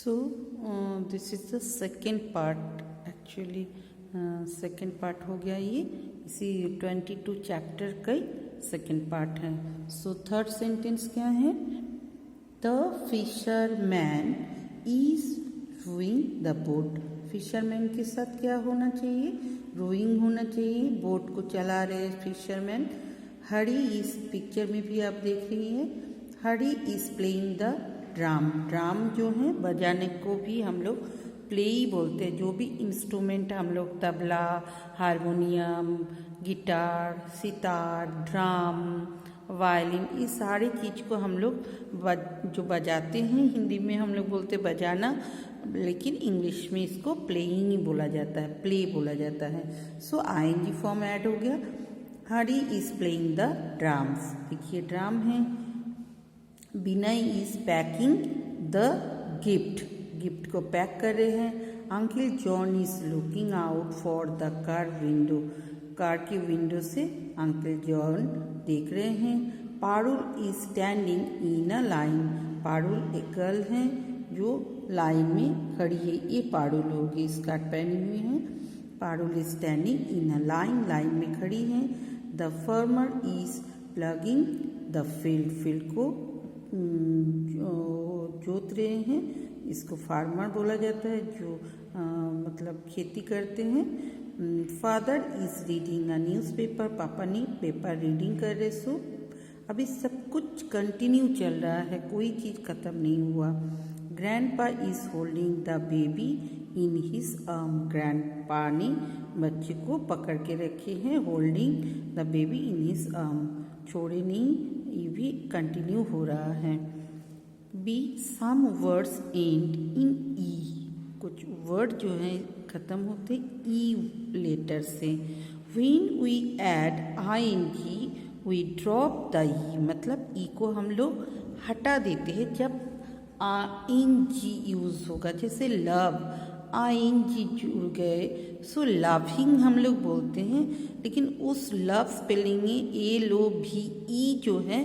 So this is the second part. Actually second part हो गया ये, इसी 22 चैप्टर का सेकेंड पार्ट है. सो थर्ड सेंटेंस क्या है? The fisherman is rowing the boat. Fisherman के साथ क्या होना चाहिए? रोइंग होना चाहिए. बोट को चला रहे फिशरमैन. हरी इस पिक्चर में भी आप देख रही हैं. Hari is playing the drum. Drum जो है बजाने को भी हम लोग प्ले ही बोलते हैं. जो भी इंस्ट्रूमेंट हम लोग tabla, harmonium, guitar, sitar, drum, violin, ये सारी चीज़ को हम लोग जो बजाते हैं, हिंदी में हम लोग बोलते बजाना, लेकिन इंग्लिश में इसको प्लेइंग ही बोला जाता है, प्ले बोला जाता है. सो आईएनजी फॉर्म ऐड हो गया. Hari is playing the drums. देखिए ड्राम है. Vinay is packing the gift. Gift को पैक कर रहे हैं. Uncle John is looking out for the car window. Car की विंडो से अंकल जॉन देख रहे हैं. Parul is standing in a line. Parul एक गर्ल है जो लाइन में खड़ी है. ये पारुल होगी, स्कर्ट पहनी हुई है. Parul is standing in a line. Line में खड़ी है. The farmer is plugging the field. Field को जोत रहे हैं. इसको फार्मर बोला जाता है जो मतलब खेती करते हैं. Father is reading a newspaper. पापा ने पेपर रीडिंग कर रहे. सो अभी सब कुछ कंटिन्यू चल रहा है, कोई चीज़ ख़त्म नहीं हुआ. Grandpa is holding the baby in his arm. Grandpa ने बच्चे को पकड़ के रखे हैं. Holding the baby in his arm, छोड़े नहीं, ये भी कंटिन्यू हो रहा है. B some words end in E. कुछ वर्ड जो है ख़त्म होते ई लेटर से. When we add ING we drop the E. मतलब ई को हम लोग हटा देते हैं जब आईएनजी यूज़ होगा. जैसे लव, आईएनजी जुड़ गए, सो लविंग हम लोग बोलते हैं. लेकिन उस लव स्पेलिंग में ए लो भी ई जो है,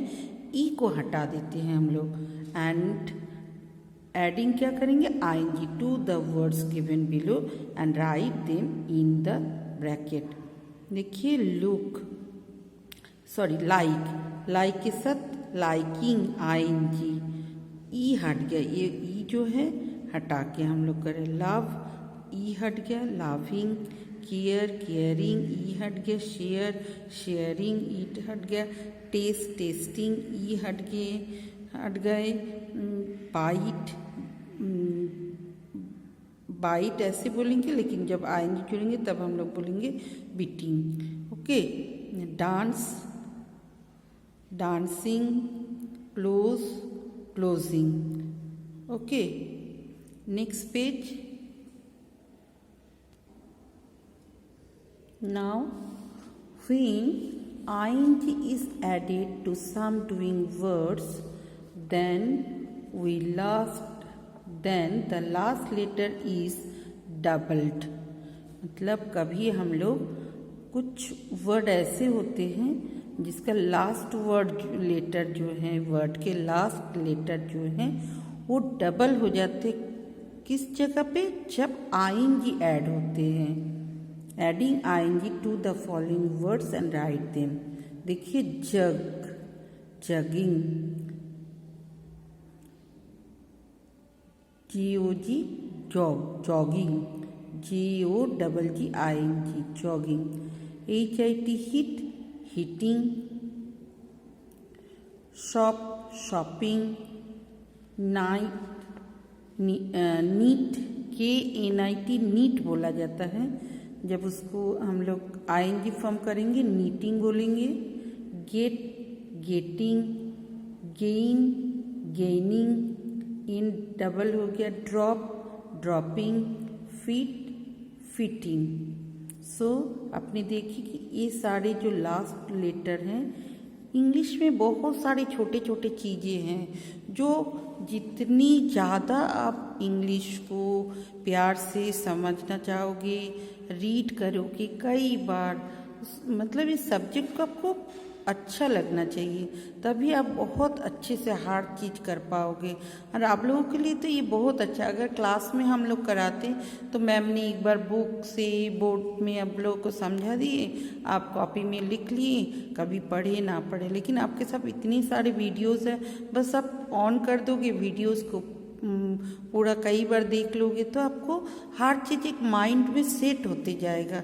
ई को हटा देते हैं हम लोग. एंड एडिंग क्या करेंगे? ING to the words given below and write them in the bracket. देखिए लुक, सॉरी लाइक. लाइक के साथ लाइकिंग आईएनजी. ई हट गया, ये ई जो है हटा के हम लोग करें. लव ई हट गया. लविंग. केयर केयरिंग ई हट गया. शेयर शेयरिंग ई हट गया. टेस्ट टेस्टिंग ई हट गए. बाइट बाइट ऐसे बोलेंगे, लेकिन जब आएंगे जुड़ेंगे तब हम लोग बोलेंगे beating. Okay. Dance dancing. Close closing. Okay. Next page. Now when ing is added to some doing words, then the last letter is doubled. मतलब कभी हम लोग कुछ वर्ड ऐसे होते हैं जिसका लास्ट वर्ड लेटर जो है, वर्ड के लास्ट लेटर जो है वो डबल हो जाते. किस जगह पे? जब आईएनजी ऐड होते हैं. Adding ING to the following words and write them. देखिए jog, jogging. GOG jog, jogging. GOGG ING jogging. HIT hit, hitting. Shop, shopping. Knit, knit. KNIT knit बोला जाता है. जब उसको हम लोग आईएनजी फॉर्म करेंगे नीटिंग बोलेंगे. Get, getting. Gain, gaining. इन डबल हो गया. Drop, dropping. Fit, fitting. So आपने देखी कि ये सारे जो लास्ट लेटर हैं, इंग्लिश में बहुत सारे छोटे छोटे चीज़ें हैं जो जितनी ज़्यादा आप इंग्लिश को प्यार से समझना चाहोगे, रीड करोगे कई बार, मतलब इस सब्जेक्ट को आपको अच्छा लगना चाहिए, तभी आप बहुत अच्छे से हार्ड चीज़ कर पाओगे। और आप लोगों के लिए तो ये बहुत अच्छा, अगर क्लास में हम लोग कराते तो मैम ने एक बार बुक से बोर्ड में आप लोगों को समझा दिए, आप कॉपी में लिख लिए, कभी पढ़े ना पढ़े, लेकिन आपके साथ इतनी सारे वीडियोज़ है, बस आप ऑन कर दोगे वीडियोज़ को, पूरा कई बार देख लोगे तो आपको हर चीज़ एक माइंड में सेट होते जाएगा।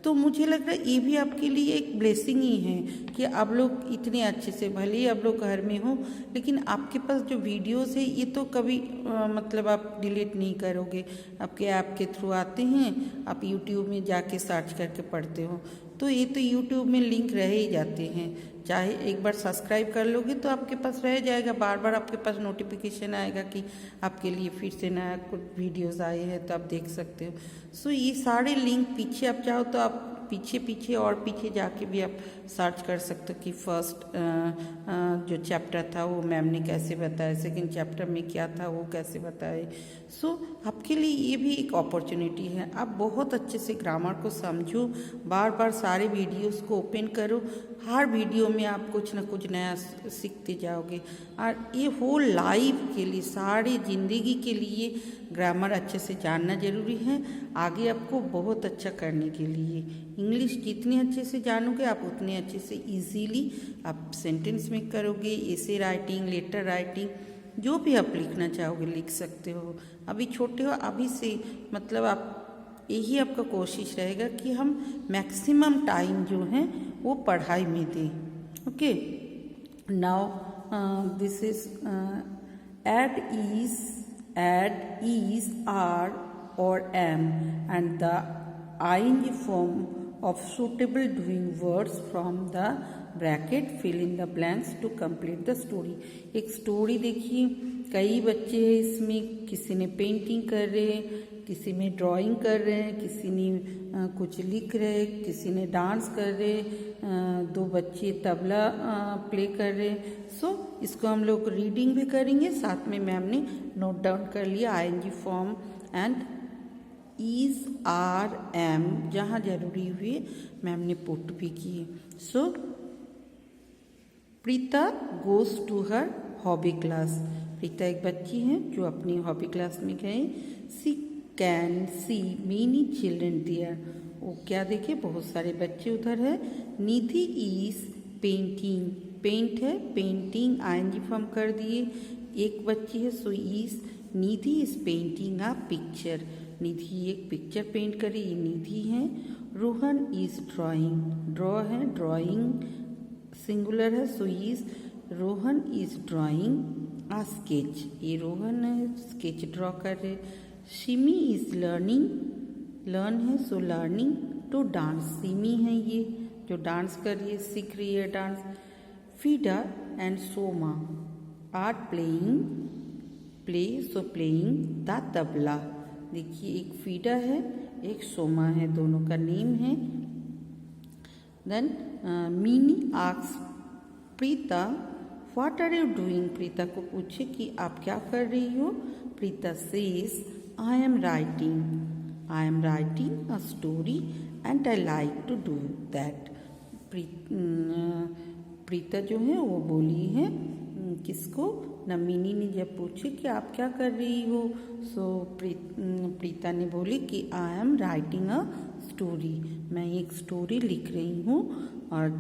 तो मुझे लग रहा है ये भी आपके लिए एक ब्लेसिंग ही है कि आप लोग इतने अच्छे से, भले ही आप लोग घर में हो, लेकिन आपके पास जो वीडियोस है ये तो कभी मतलब आप डिलीट नहीं करोगे, आपके ऐप के थ्रू आते हैं, आप यूट्यूब में जाके सर्च करके पढ़ते हो, तो ये तो यूट्यूब में लिंक रह ही जाते हैं, चाहे एक बार सब्सक्राइब कर लोगे तो आपके पास रह जाएगा, बार बार आपके पास नोटिफिकेशन आएगा कि आपके लिए फिर से नया कुछ वीडियोस आए हैं तो आप देख सकते हो। सो ये सारे लिंक पीछे आप चाहो तो आप पीछे पीछे और पीछे जाके भी आप सर्च कर सकते हो कि फर्स्ट जो चैप्टर था वो मैम ने कैसे बताया, सेकंड चैप्टर में क्या था वो कैसे बताए। सो आपके लिए ये भी एक अपॉर्चुनिटी है, आप बहुत अच्छे से ग्रामर को समझो, बार बार सारे वीडियोस को ओपन करो, हर वीडियो में आप कुछ ना कुछ नया सीखते जाओगे। और ये होल लाइफ के लिए, सारी ज़िंदगी के लिए ग्रामर अच्छे से जानना ज़रूरी है, आगे आपको बहुत अच्छा करने के लिए। इंग्लिश जितने अच्छे से जानोगे आप उतने अच्छे से इजीली आप सेंटेंस में करोगे, एसे राइटिंग, लेटर राइटिंग, जो भी आप लिखना चाहोगे लिख सकते हो। अभी छोटे हो, अभी से मतलब आप यही आपका कोशिश रहेगा कि हम मैक्सिमम टाइम जो है वो पढ़ाई में दें। Okay, now this is add is, are or am and the ing form of suitable doing words from the bracket, fill in the blanks to complete the story। एक स्टोरी देखिए, कई बच्चे हैं इसमें, किसी ने पेंटिंग कर रहे हैं, किसी में ड्राइंग कर रहे हैं, किसी ने कुछ लिख रहे हैं, किसी ने डांस कर रहे हैं, दो बच्चे तबला प्ले कर रहे हैं। सो इसको हम लोग रीडिंग भी करेंगे, साथ में मैम ने नोट डाउन कर लिया ING form and is, are, am, जहाँ जरूरी हुए मैम ने पुट भी किए। So Preeta goes to her hobby class, Preeta एक बच्ची है जो अपनी हॉबी क्लास में गए। She can see many children there, वो क्या देखे, बहुत सारे बच्चे उधर है। निधि इज पेंटिंग, पेंट है, पेंटिंग आईएनजी फॉर्म कर दिए, एक बच्ची है so is. Nidhi is painting a picture, निधि एक पिक्चर पेंट करी, ये निधि है। रोहन इज ड्राइंग, ड्रॉ है, ड्राइंग सिंगुलर है so is. Rohan is drawing a sketch, ये रोहन है स्केच ड्रॉ कर रहे। सिमी इज लर्निंग, लर्न है so learning to dance, Simi है ये जो डांस कर रही है, सीख रही है dance. Fida and Soma are playing, play so playing the tabla, देखिए एक फीडा है एक सोमा है, दोनों का नेम है। Then Meeni asks Preeta what are you doing, Preeta को पूछे कि आप क्या कर रही हो। Preeta says I am writing, I am writing a story and I like to do that. Preeta जो है वो बोली है किसको, नमिनी ने जब पूछे कि आप क्या कर रही हो, सो प्रीता ने बोली कि आई एम राइटिंग अ स्टोरी, मैं एक स्टोरी लिख रही हूँ और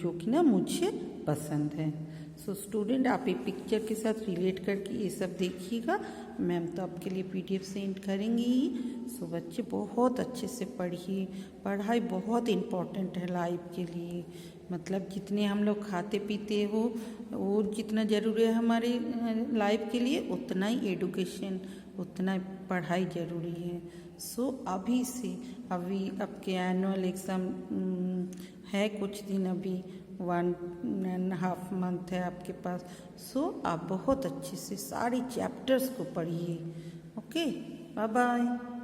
जो कि ना मुझे पसंद है। सो स्टूडेंट आप ये पिक्चर के साथ रिलेट करके ये सब देखिएगा, मैम तो आपके लिए पीडीएफ सेंड करेंगी ही। सो बच्चे बहुत अच्छे से पढ़िए, पढ़ाई बहुत इम्पोर्टेंट है लाइफ के लिए, मतलब जितने हम लोग खाते पीते हो वो जितना ज़रूरी है हमारी लाइफ के लिए, उतना ही एडुकेशन, उतना पढ़ाई ज़रूरी है। सो अभी से, अभी आपके एनुअल एग्ज़ाम है कुछ दिन, अभी 1.5 मंथ है आपके पास। सो आप बहुत अच्छे से सारी चैप्टर्स को पढ़िए। Okay, bye bye.